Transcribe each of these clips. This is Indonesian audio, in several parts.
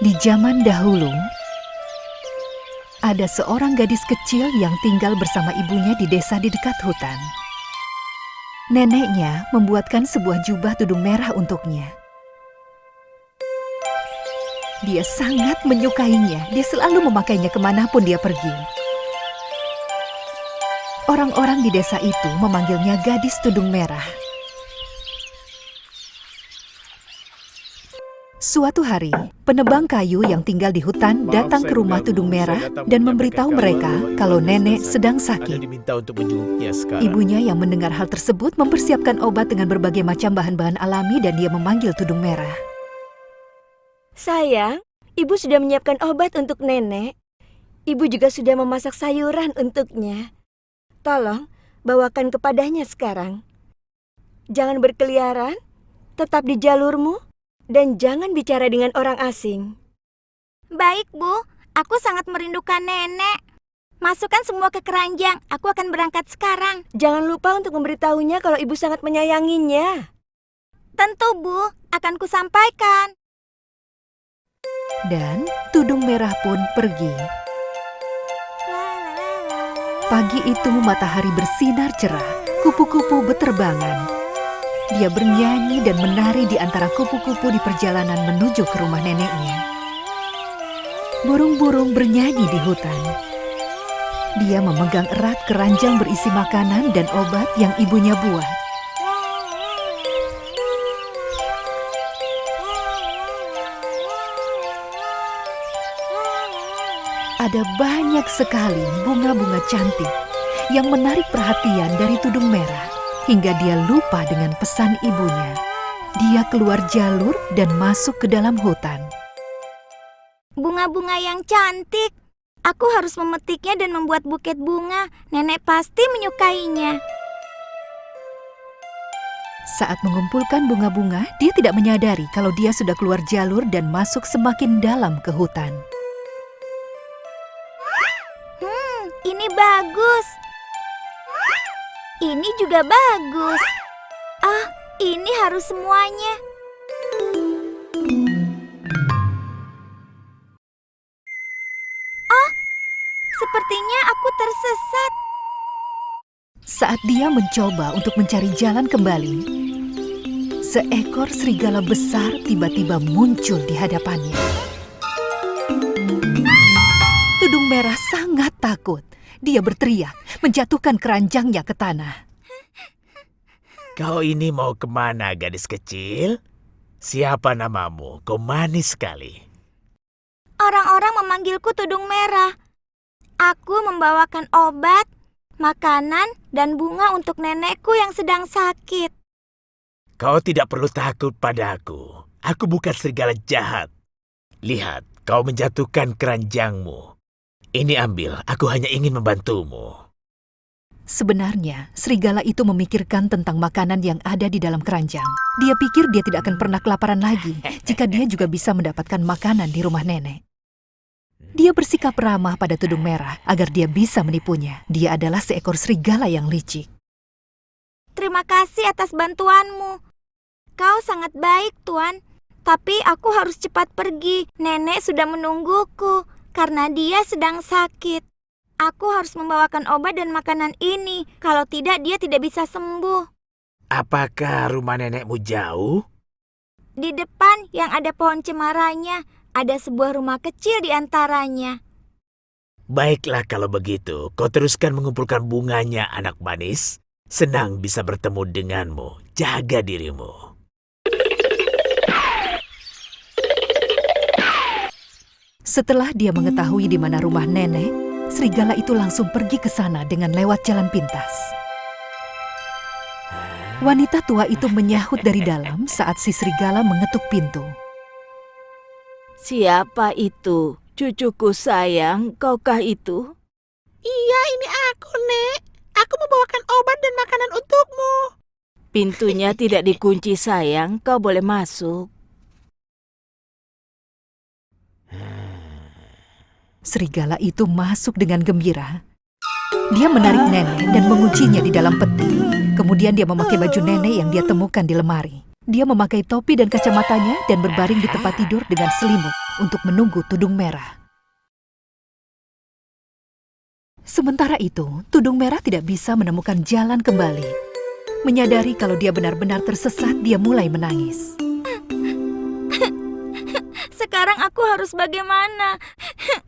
Di zaman dahulu, ada seorang gadis kecil yang tinggal bersama ibunya di desa di dekat hutan. Neneknya membuatkan sebuah jubah tudung merah untuknya. Dia sangat menyukainya, dia selalu memakainya kemanapun dia pergi. Orang-orang di desa itu memanggilnya gadis tudung merah. Suatu hari, penebang kayu yang tinggal di hutan datang ke rumah tudung merah dan memberitahu mereka kalau nenek sedang sakit. Ibunya yang mendengar hal tersebut mempersiapkan obat dengan berbagai macam bahan-bahan alami dan dia memanggil tudung merah. Sayang, ibu sudah menyiapkan obat untuk nenek. Ibu juga sudah memasak sayuran untuknya. Tolong, bawakan kepadanya sekarang. Jangan berkeliaran, tetap di jalurmu, dan jangan bicara dengan orang asing. Baik, Bu. Aku sangat merindukan nenek. Masukkan semua ke keranjang. Aku akan berangkat sekarang. Jangan lupa untuk memberitahunya kalau ibu sangat menyayanginya. Tentu, Bu. Akan kusampaikan. Dan tudung merah pun pergi. Pagi itu matahari bersinar cerah, kupu-kupu beterbangan. Dia bernyanyi dan menari di antara kupu-kupu di perjalanan menuju ke rumah neneknya. Burung-burung bernyanyi di hutan. Dia memegang erat keranjang berisi makanan dan obat yang ibunya buat. Ada banyak sekali bunga-bunga cantik yang menarik perhatian dari tudung merah. Hingga dia lupa dengan pesan ibunya. Dia keluar jalur dan masuk ke dalam hutan. Bunga-bunga yang cantik. Aku harus memetiknya dan membuat buket bunga. Nenek pasti menyukainya. Saat mengumpulkan bunga-bunga, dia tidak menyadari kalau dia sudah keluar jalur dan masuk semakin dalam ke hutan. Ini bagus. Ini juga bagus. Ah, ini harus semuanya. Oh, sepertinya aku tersesat. Saat dia mencoba untuk mencari jalan kembali, seekor serigala besar tiba-tiba muncul di hadapannya. Tudung merah sangat takut. Dia berteriak, menjatuhkan keranjangnya ke tanah. Kau ini mau kemana, gadis kecil? Siapa namamu? Kau manis sekali. Orang-orang memanggilku tudung merah. Aku membawakan obat, makanan, dan bunga untuk nenekku yang sedang sakit. Kau tidak perlu takut padaku. Aku bukan serigala jahat. Lihat, kau menjatuhkan keranjangmu. Ini ambil, aku hanya ingin membantumu. Sebenarnya, serigala itu memikirkan tentang makanan yang ada di dalam keranjang. Dia pikir dia tidak akan pernah kelaparan lagi jika dia juga bisa mendapatkan makanan di rumah nenek. Dia bersikap ramah pada tudung merah agar dia bisa menipunya. Dia adalah seekor serigala yang licik. Terima kasih atas bantuanmu. Kau sangat baik, Tuan. Tapi aku harus cepat pergi. Nenek sudah menungguku. Karena dia sedang sakit. Aku harus membawakan obat dan makanan ini. Kalau tidak, dia tidak bisa sembuh. Apakah rumah nenekmu jauh? Di depan yang ada pohon cemaranya, ada sebuah rumah kecil di antaranya. Baiklah kalau begitu, kau teruskan mengumpulkan bunganya, anak manis. Senang bisa bertemu denganmu. Jaga dirimu. Setelah dia mengetahui di mana rumah nenek, serigala itu langsung pergi ke sana dengan lewat jalan pintas. Wanita tua itu menyahut dari dalam saat si serigala mengetuk pintu. Siapa itu? Cucuku sayang, kaukah itu? Iya, ini aku, Nek. Aku membawakan obat dan makanan untukmu. Pintunya tidak dikunci sayang, kau boleh masuk. Serigala itu masuk dengan gembira. Dia menarik nenek dan menguncinya di dalam peti. Kemudian dia memakai baju nenek yang dia temukan di lemari. Dia memakai topi dan kacamatanya dan berbaring di tempat tidur dengan selimut. untuk menunggu Tudung Merah. Sementara itu, Tudung Merah tidak bisa menemukan jalan kembali. Menyadari kalau dia benar-benar tersesat, dia mulai menangis. Sekarang aku harus bagaimana?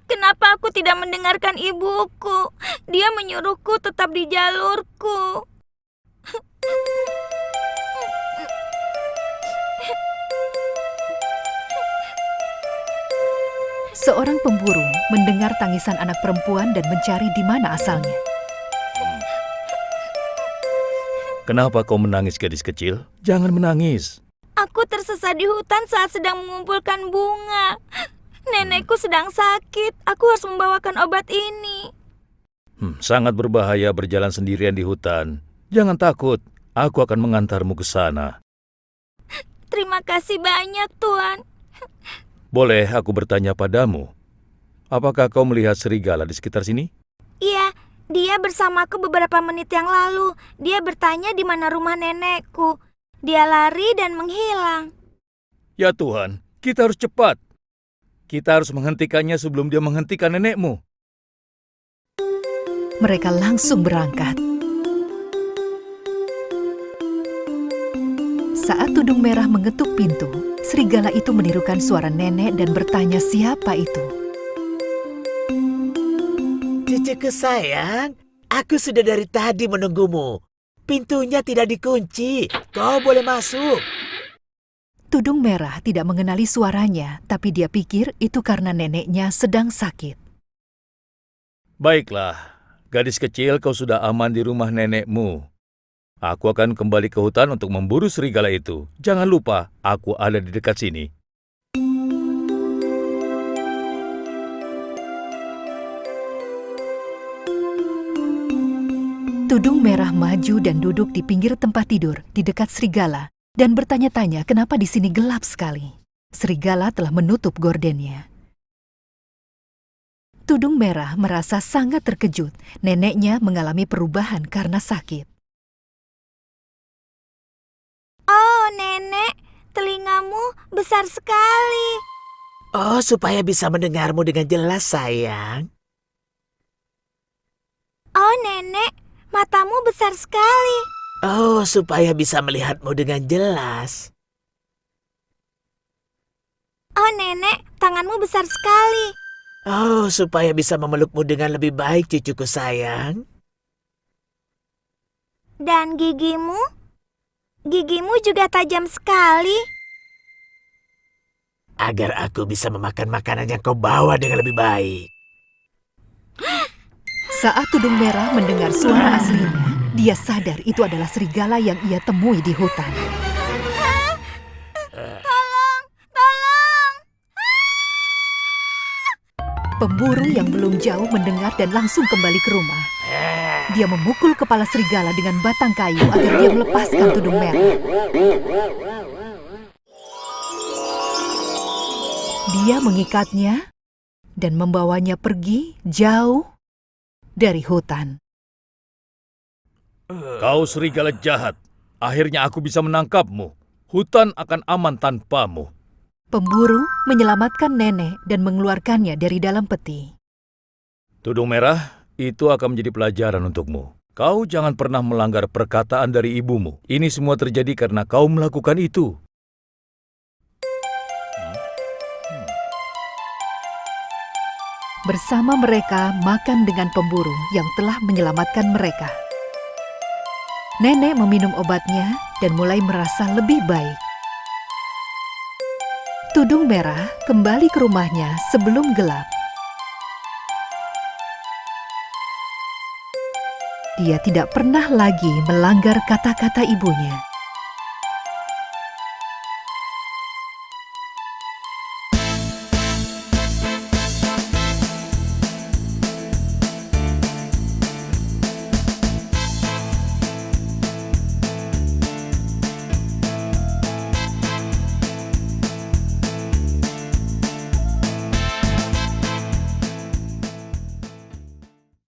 Kenapa aku tidak mendengarkan ibuku? Dia menyuruhku tetap di jalurku. Seorang pemburu mendengar tangisan anak perempuan dan mencari di mana asalnya. Kenapa kau menangis, gadis kecil? Jangan menangis. Aku tersesat di hutan saat sedang mengumpulkan bunga. Nenekku sedang sakit. Aku harus membawakan obat ini. Sangat berbahaya berjalan sendirian di hutan. Jangan takut, aku akan mengantarmu ke sana. Terima kasih banyak, Tuan. Boleh aku bertanya padamu? Apakah kau melihat serigala di sekitar sini? Iya, dia bersamaku beberapa menit yang lalu. Dia bertanya di mana rumah nenekku. Dia lari dan menghilang. Ya Tuhan, kita harus cepat. Kita harus menghentikannya sebelum dia menghentikan nenekmu. Mereka langsung berangkat. Saat Tudung Merah mengetuk pintu, serigala itu menirukan suara nenek dan bertanya siapa itu. Cucuku sayang, aku sudah dari tadi menunggumu. Pintunya tidak dikunci. Kau boleh masuk. Tudung Merah tidak mengenali suaranya, tapi dia pikir itu karena neneknya sedang sakit. Baiklah, gadis kecil, kau sudah aman di rumah nenekmu. Aku akan kembali ke hutan untuk memburu serigala itu. Jangan lupa, aku ada di dekat sini. Tudung Merah maju dan duduk di pinggir tempat tidur di dekat serigala dan bertanya-tanya kenapa di sini gelap sekali. Serigala telah menutup gordennya. Tudung Merah merasa sangat terkejut. Neneknya mengalami perubahan karena sakit. Oh, Nenek, telingamu besar sekali. Oh, supaya bisa mendengarmu dengan jelas, sayang. Oh, Nenek, matamu besar sekali. Oh, supaya bisa melihatmu dengan jelas. Oh, Nenek, tanganmu besar sekali. Oh, supaya bisa memelukmu dengan lebih baik, cucuku sayang. Dan gigimu? Gigimu juga tajam sekali. Agar aku bisa memakan makanan yang kau bawa dengan lebih baik. Saat Tudung Merah mendengar suara aslinya, dia sadar itu adalah serigala yang ia temui di hutan. Tolong, tolong. Pemburu yang belum jauh mendengar dan langsung kembali ke rumah. Dia memukul kepala serigala dengan batang kayu agar dia melepaskan Tudung Merah. Dia mengikatnya dan membawanya pergi jauh dari hutan. Kau serigala jahat. Akhirnya aku bisa menangkapmu. Hutan akan aman tanpamu. Pemburu menyelamatkan nenek dan mengeluarkannya dari dalam peti. Tudung Merah, itu akan menjadi pelajaran untukmu. Kau jangan pernah melanggar perkataan dari ibumu. Ini semua terjadi karena kau melakukan itu. Bersama mereka makan dengan pemburu yang telah menyelamatkan mereka. Nenek meminum obatnya dan mulai merasa lebih baik. Tudung Merah kembali ke rumahnya sebelum gelap. Dia tidak pernah lagi melanggar kata-kata ibunya.